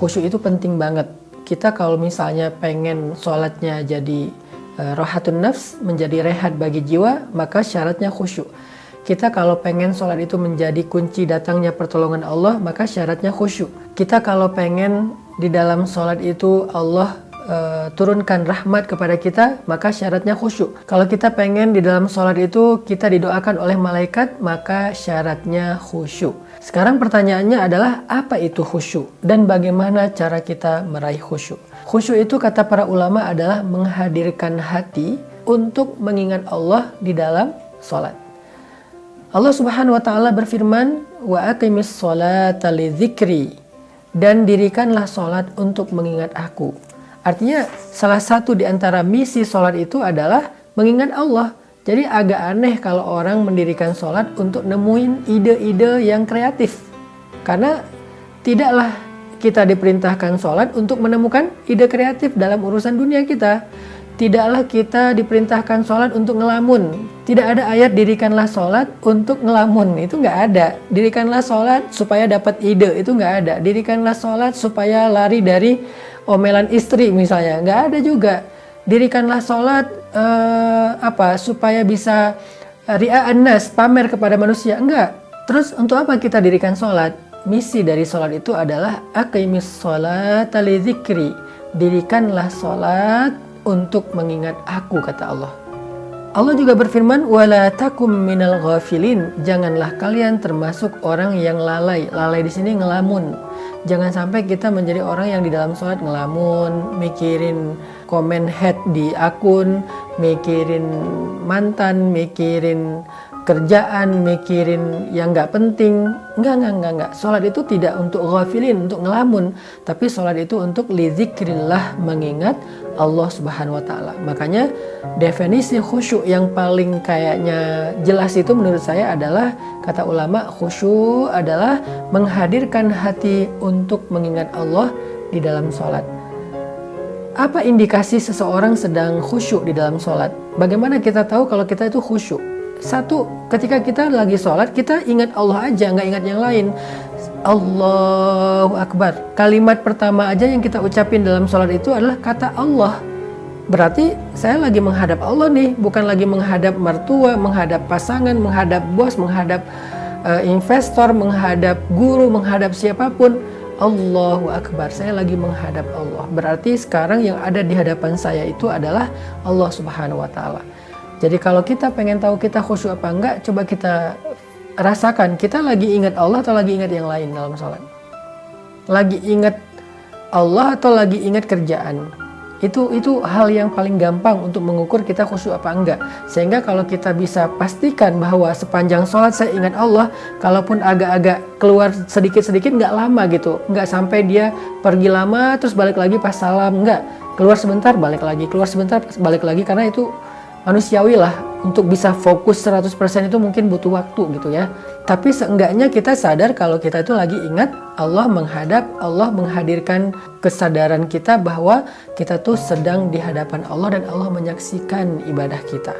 khusyuk itu penting banget. Kita kalau misalnya pengen sholatnya jadi rohatun nafs, menjadi rehat bagi jiwa, maka syaratnya khusyuk. Kita kalau pengen sholat itu menjadi kunci datangnya pertolongan Allah, maka syaratnya khusyuk. Kita kalau pengen di dalam sholat itu Allah turunkan rahmat kepada kita, maka syaratnya khusyuk. Kalau kita pengen di dalam sholat itu kita didoakan oleh malaikat, maka syaratnya khusyuk. Sekarang pertanyaannya adalah apa itu khusyuk dan bagaimana cara kita meraih khusyuk? Khusyuk itu kata para ulama adalah menghadirkan hati untuk mengingat Allah di dalam sholat. Allah Subhanahu wa taala berfirman, "Wa aqimis sholata lidzikri," dan dirikanlah sholat untuk mengingat aku. Artinya salah satu di antara misi sholat itu adalah mengingat Allah. Jadi agak aneh kalau orang mendirikan sholat untuk nemuin ide-ide yang kreatif. Karena tidaklah kita diperintahkan sholat untuk menemukan ide kreatif dalam urusan dunia kita. Tidaklah kita diperintahkan sholat untuk ngelamun. Tidak ada ayat dirikanlah sholat untuk ngelamun. Itu nggak ada. Dirikanlah sholat supaya dapat ide. Itu nggak ada. Dirikanlah sholat supaya lari dari omelan istri misalnya. Nggak ada juga. Dirikanlah sholat supaya bisa ria'an nas, pamer kepada manusia. Enggak. Terus untuk apa kita dirikan sholat? Misi dari sholat itu adalah aqimis sholata lidzikri. Dirikanlah sholat untuk mengingat aku, kata Allah. Allah juga berfirman, wala takum minal ghafilin. Janganlah kalian termasuk orang yang lalai. Lalai di sini ngelamun. Jangan sampai kita menjadi orang yang di dalam sholat ngelamun, mikirin komen head di akun, mikirin mantan, mikirin kerjaan, mikirin yang nggak penting. Enggak. Sholat itu tidak untuk ghafilin, untuk ngelamun, tapi sholat itu untuk lidzikrillah, mengingat Allah Subhanahu wa taala. Makanya definisi khusyuk yang paling kayaknya jelas itu menurut saya adalah, kata ulama, khusyuk adalah menghadirkan hati untuk mengingat Allah di dalam sholat. Apa indikasi seseorang sedang khusyuk di dalam sholat? Bagaimana kita tahu kalau kita itu khusyuk? Satu, ketika kita lagi sholat, kita ingat Allah aja, nggak ingat yang lain. Allahu Akbar. Kalimat pertama aja yang kita ucapin dalam sholat itu adalah kata Allah. Berarti saya lagi menghadap Allah nih, bukan lagi menghadap mertua, menghadap pasangan, menghadap bos, menghadap investor, menghadap guru, menghadap siapapun. Allahu Akbar, saya lagi menghadap Allah. Berarti sekarang yang ada di hadapan saya itu adalah Allah Subhanahu wa taala. Jadi kalau kita pengen tahu kita khusyuk apa enggak, coba kita rasakan kita lagi ingat Allah atau lagi ingat yang lain dalam sholat. Lagi ingat Allah atau lagi ingat kerjaan. Itu hal yang paling gampang untuk mengukur kita khusyuk apa enggak. Sehingga kalau kita bisa pastikan bahwa sepanjang sholat saya ingat Allah, kalaupun agak-agak keluar sedikit-sedikit nggak lama gitu. Nggak sampai dia pergi lama terus balik lagi pas salam, nggak. Keluar sebentar balik lagi, keluar sebentar balik lagi, karena itu manusiawi lah. Untuk bisa fokus 100% itu mungkin butuh waktu gitu ya. Tapi seenggaknya kita sadar kalau kita itu lagi ingat Allah, menghadap Allah, menghadirkan kesadaran kita bahwa kita tuh sedang di hadapan Allah dan Allah menyaksikan ibadah kita.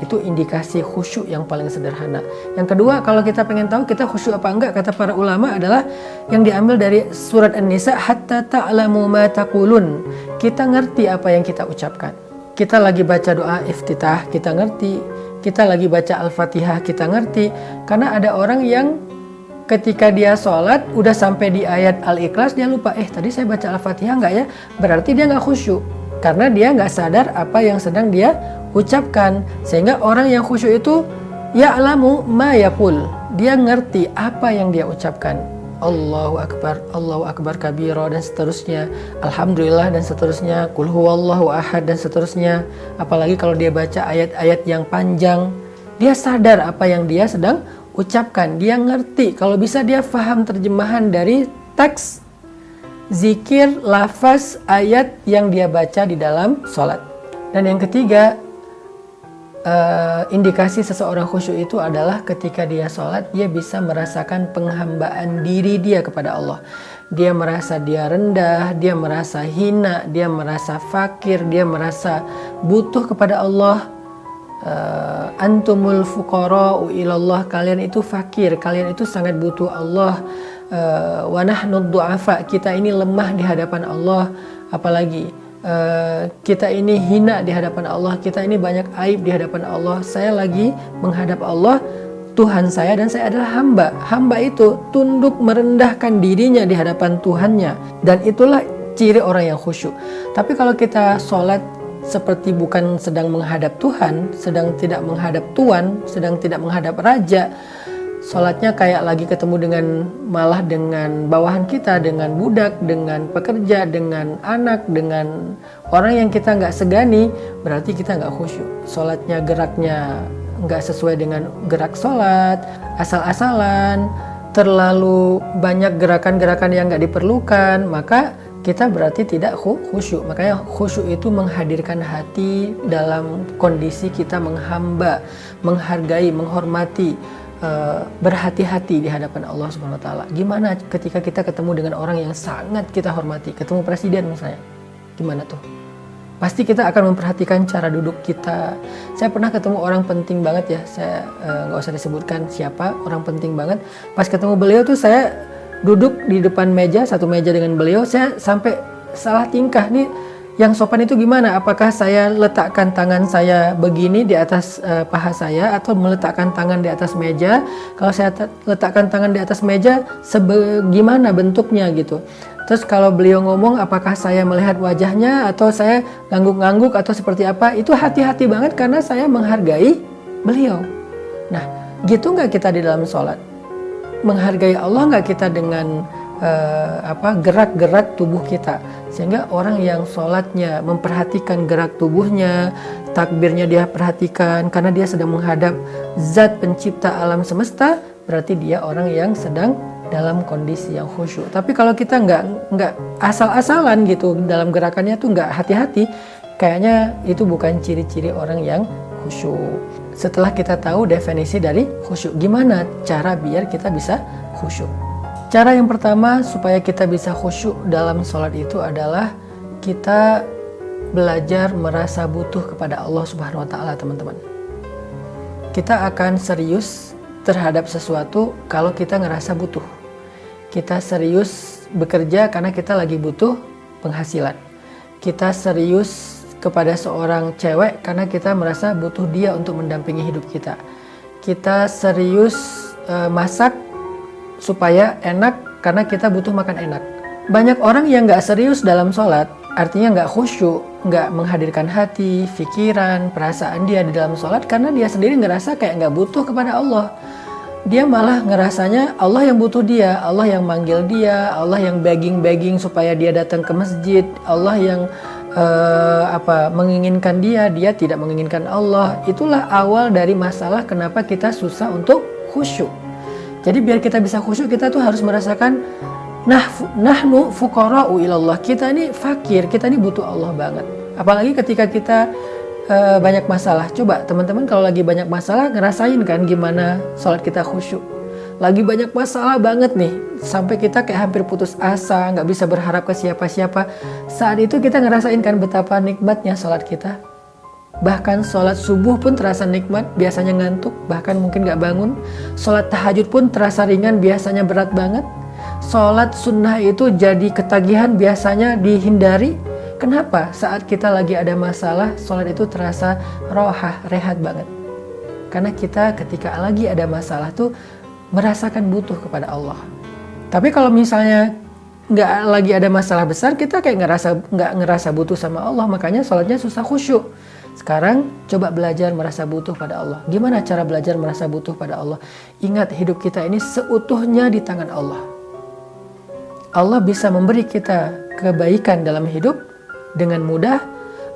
Itu indikasi khusyuk yang paling sederhana. Yang kedua, kalau kita pengen tahu kita khusyuk apa enggak, kata para ulama adalah yang diambil dari surat An-Nisa, hatta ta'lamu ma taqulun. Kita ngerti apa yang kita ucapkan. Kita lagi baca doa iftitah, kita ngerti. Kita lagi baca Al-Fatihah, kita ngerti. Karena ada orang yang ketika dia sholat, udah sampai di ayat Al-Ikhlas, dia lupa, tadi saya baca Al-Fatihah nggak ya? Berarti dia nggak khusyuk. Karena dia nggak sadar apa yang sedang dia ucapkan. Sehingga orang yang khusyuk itu, ya'lamu ma yaqul. Dia ngerti apa yang dia ucapkan. Allahu Akbar kabira dan seterusnya, Alhamdulillah dan seterusnya, Qul huwallahu ahad dan seterusnya. Apalagi kalau dia baca ayat-ayat yang panjang, dia sadar apa yang dia sedang ucapkan, dia ngerti. Kalau bisa dia faham terjemahan dari teks, zikir, lafaz, ayat yang dia baca di dalam sholat. Dan yang ketiga, indikasi seseorang khusyuk itu adalah ketika dia sholat, dia bisa merasakan penghambaan diri dia kepada Allah. Dia merasa dia rendah, dia merasa hina, dia merasa fakir, dia merasa butuh kepada Allah. Antumul fuqara'u ilallah, kalian itu fakir, kalian itu sangat butuh Allah. wa nahnu du'afa, kita ini lemah di hadapan Allah, apalagi kita ini hina di hadapan Allah, kita ini banyak aib di hadapan Allah. Saya lagi menghadap Allah, Tuhan saya, dan saya adalah hamba. Hamba itu tunduk merendahkan dirinya di hadapan Tuhannya, dan itulah ciri orang yang khusyuk. Tapi kalau kita sholat seperti bukan sedang menghadap Tuhan, sedang tidak menghadap Tuan, sedang tidak menghadap Raja, sholatnya kayak lagi ketemu dengan malah dengan bawahan kita, dengan budak, dengan pekerja, dengan anak, dengan orang yang kita nggak segani, berarti kita nggak khusyuk. Sholatnya geraknya nggak sesuai dengan gerak sholat, asal-asalan, terlalu banyak gerakan-gerakan yang nggak diperlukan, maka kita berarti tidak khusyuk. Makanya khusyuk itu menghadirkan hati dalam kondisi kita menghamba, menghargai, menghormati, berhati-hati di hadapan Allah Subhanahu wa taala. Gimana ketika kita ketemu dengan orang yang sangat kita hormati, ketemu presiden misalnya, gimana tuh? Pasti kita akan memperhatikan cara duduk kita. Saya pernah ketemu orang penting banget ya, saya nggak usah disebutkan siapa, orang penting banget. Pas ketemu beliau tuh saya duduk di depan meja, satu meja dengan beliau, saya sampai salah tingkah nih. Yang sopan itu gimana? Apakah saya letakkan tangan saya begini di atas paha saya, atau meletakkan tangan di atas meja? Kalau saya letakkan tangan di atas meja, gimana bentuknya gitu. Terus kalau beliau ngomong, apakah saya melihat wajahnya, atau saya ngangguk-ngangguk, atau seperti apa? Itu hati-hati banget karena saya menghargai beliau. Nah, gitu nggak kita di dalam sholat? Menghargai Allah nggak kita dengan gerak-gerak tubuh kita, sehingga orang yang sholatnya memperhatikan gerak tubuhnya, takbirnya dia perhatikan karena dia sedang menghadap zat pencipta alam semesta, berarti dia orang yang sedang dalam kondisi yang khusyuk. Tapi kalau kita nggak asal-asalan gitu dalam gerakannya tuh, nggak hati-hati, kayaknya itu bukan ciri-ciri orang yang khusyuk. Setelah kita tahu definisi dari khusyuk, gimana cara biar kita bisa khusyuk? Cara yang pertama supaya kita bisa khusyuk dalam sholat itu adalah kita belajar merasa butuh kepada Allah Subhanahu wa taala, teman-teman. Kita akan serius terhadap sesuatu kalau kita ngerasa butuh. Kita serius bekerja karena kita lagi butuh penghasilan. Kita serius kepada seorang cewek karena kita merasa butuh dia untuk mendampingi hidup kita. Kita serius masak supaya enak karena kita butuh makan enak. Banyak orang yang nggak serius dalam sholat, artinya nggak khusyuk, nggak menghadirkan hati, pikiran, perasaan dia di dalam sholat karena dia sendiri ngerasa kayak nggak butuh kepada Allah. Dia malah ngerasanya Allah yang butuh dia, Allah yang manggil dia, Allah yang begging supaya dia datang ke masjid, Allah yang menginginkan dia tidak menginginkan Allah. Itulah awal dari masalah kenapa kita susah untuk khusyuk. Jadi biar kita bisa khusyuk, kita tuh harus merasakan nahnu fuqara'u ilallah. Kita ini fakir, kita ini butuh Allah banget. Apalagi ketika kita banyak masalah. Coba teman-teman kalau lagi banyak masalah, ngerasain kan gimana sholat kita khusyuk. Lagi banyak masalah banget nih, sampai kita kayak hampir putus asa, nggak bisa berharap ke siapa-siapa. Saat itu kita ngerasain kan betapa nikmatnya sholat kita. Bahkan sholat subuh pun terasa nikmat, biasanya ngantuk, bahkan mungkin gak bangun. Sholat tahajud pun terasa ringan, biasanya berat banget. Sholat sunnah itu jadi ketagihan, biasanya dihindari. Kenapa? Saat kita lagi ada masalah, sholat itu terasa rohah, rehat banget. Karena kita ketika lagi ada masalah tuh merasakan butuh kepada Allah. Tapi kalau misalnya nggak lagi ada masalah besar, kita kayak nggak ngerasa butuh sama Allah, makanya sholatnya susah khusyuk. Sekarang coba belajar merasa butuh pada Allah. Gimana cara belajar merasa butuh pada Allah? Ingat, hidup kita ini seutuhnya di tangan Allah. Allah bisa memberi kita kebaikan dalam hidup dengan mudah.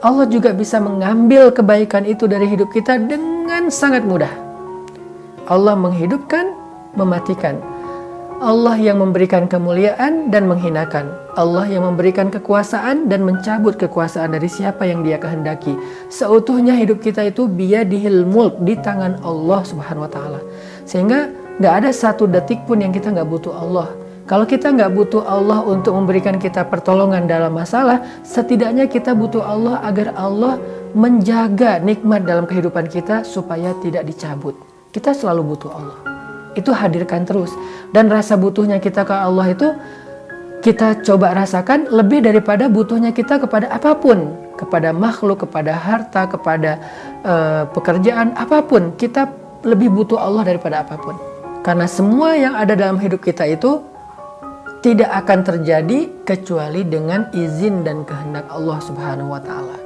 Allah juga bisa mengambil kebaikan itu dari hidup kita dengan sangat mudah. Allah menghidupkan, mematikan. Allah yang memberikan kemuliaan dan menghinakan. Allah yang memberikan kekuasaan dan mencabut kekuasaan dari siapa yang dia kehendaki. Seutuhnya hidup kita itu biyadihil mulk, di tangan Allah Subhanahu wa taala. Sehingga gak ada satu detik pun yang kita gak butuh Allah. Kalau kita gak butuh Allah untuk memberikan kita pertolongan dalam masalah, setidaknya kita butuh Allah agar Allah menjaga nikmat dalam kehidupan kita supaya tidak dicabut. Kita selalu butuh Allah. itu hadirkan terus. Dan rasa butuhnya kita ke Allah itu kita coba rasakan lebih daripada butuhnya kita kepada apapun, kepada makhluk, kepada harta, kepada pekerjaan, apapun. Kita lebih butuh Allah daripada apapun. Karena semua yang ada dalam hidup kita itu tidak akan terjadi kecuali dengan izin dan kehendak Allah Subhanahu wa Ta'ala.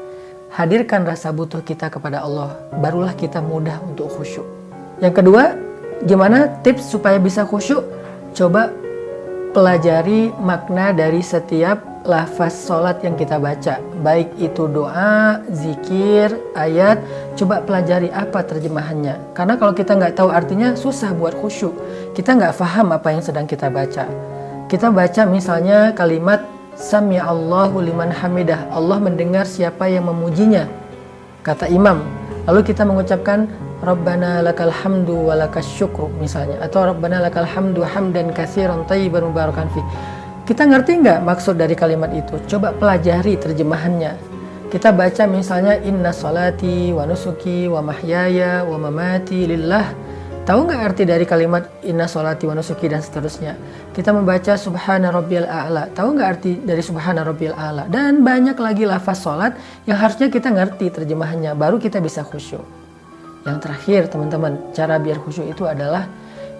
Hadirkan rasa butuh kita kepada Allah, barulah kita mudah untuk khusyuk. Yang kedua, gimana tips supaya bisa khusyuk? Coba pelajari makna dari setiap lafaz sholat yang kita baca, baik itu doa, zikir, ayat. Coba pelajari apa terjemahannya, karena kalau kita nggak tahu artinya susah buat khusyuk. Kita nggak paham apa yang sedang kita baca. Kita baca misalnya kalimat Sami Allahu liman hamidah, Allah mendengar siapa yang memujinya, kata imam. Lalu kita mengucapkan Rabbana lakal hamdu wa lakas syukru misalnya, atau Rabbana lakal hamdu hamdan katsiran thayyiban mubarakan fi. Kita ngerti nggak maksud dari kalimat itu? Coba pelajari terjemahannya. Kita baca misalnya Inna sholati wa nusuki wa mahyaya wa mamati lillah. Tahu nggak arti dari kalimat Inna sholati wa nusuki dan seterusnya? Kita membaca Subhana Rabbiyal A'la. Tahu nggak arti dari Subhana Rabbiyal A'la? Dan banyak lagi lafaz sholat yang harusnya kita ngerti terjemahannya, baru kita bisa khusyuk. Yang terakhir teman-teman, cara biar khusyuk itu adalah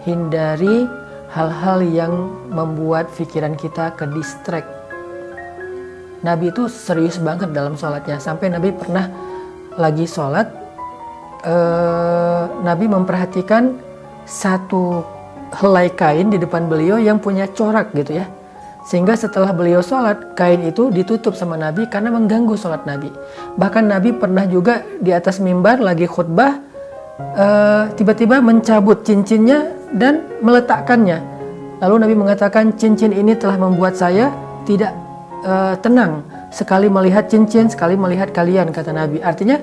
hindari hal-hal yang membuat pikiran kita ke distract. Nabi itu serius banget dalam sholatnya, sampai Nabi pernah lagi sholat, Nabi memperhatikan satu helai kain di depan beliau yang punya corak gitu ya, sehingga setelah beliau sholat, kain itu ditutup sama Nabi karena mengganggu sholat Nabi. Bahkan Nabi pernah juga di atas mimbar lagi khutbah, tiba-tiba mencabut cincinnya dan meletakkannya. Lalu Nabi mengatakan, cincin ini telah membuat saya tidak tenang sekali melihat cincin, sekali melihat kalian, kata Nabi. Artinya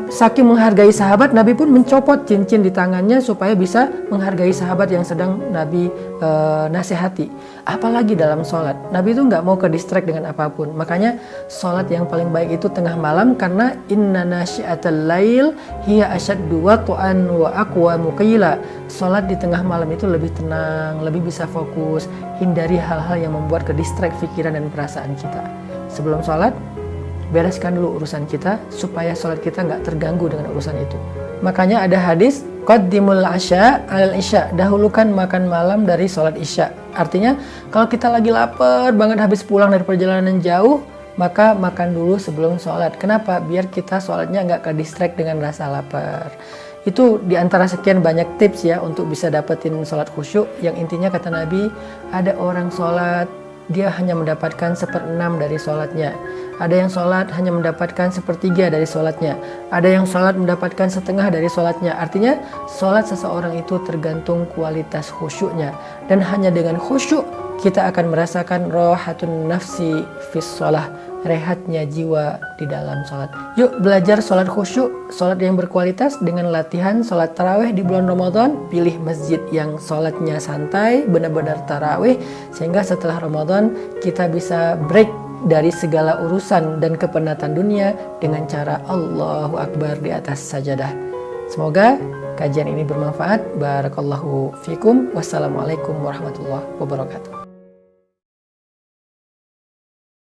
saking menghargai sahabat, Nabi pun mencopot cincin di tangannya supaya bisa menghargai sahabat yang sedang Nabi nasihati. Apalagi dalam sholat, Nabi itu nggak mau ke distract dengan apapun. Makanya sholat yang paling baik itu tengah malam, karena inna nasyi'atal lail hiya asyaddu wat'an wa aqwamu qila. Sholat di tengah malam itu lebih tenang, lebih bisa fokus. Hindari hal-hal yang membuat ke distract pikiran dan perasaan kita. Sebelum sholat, bereskan dulu urusan kita supaya sholat kita nggak terganggu dengan urusan itu. Makanya ada hadis qaddimul asya alal isya, dahulukan makan malam dari sholat isya. Artinya kalau kita lagi lapar banget habis pulang dari perjalanan jauh, maka makan dulu sebelum sholat. Kenapa? Biar kita sholatnya nggak ke distract dengan rasa lapar. Itu diantara sekian banyak tips ya untuk bisa dapetin sholat khusyuk. Yang intinya kata Nabi, ada orang sholat dia hanya mendapatkan 1/6 dari sholatnya. Ada yang sholat hanya mendapatkan 1/3 dari sholatnya. Ada yang sholat mendapatkan 1/2 dari sholatnya. Artinya sholat seseorang itu tergantung kualitas khusyuknya. Dan hanya dengan khusyuk kita akan merasakan rohatun nafsi fis sholah, rehatnya jiwa di dalam sholat. Yuk belajar sholat khusyuk, sholat yang berkualitas dengan latihan sholat tarawih di bulan Ramadan. Pilih masjid yang sholatnya santai, benar-benar tarawih, sehingga setelah Ramadan kita bisa break dari segala urusan dan kepenatan dunia dengan cara Allahu Akbar di atas sajadah. Semoga kajian ini bermanfaat. Barakallahu fikum. Wassalamualaikum warahmatullahi wabarakatuh.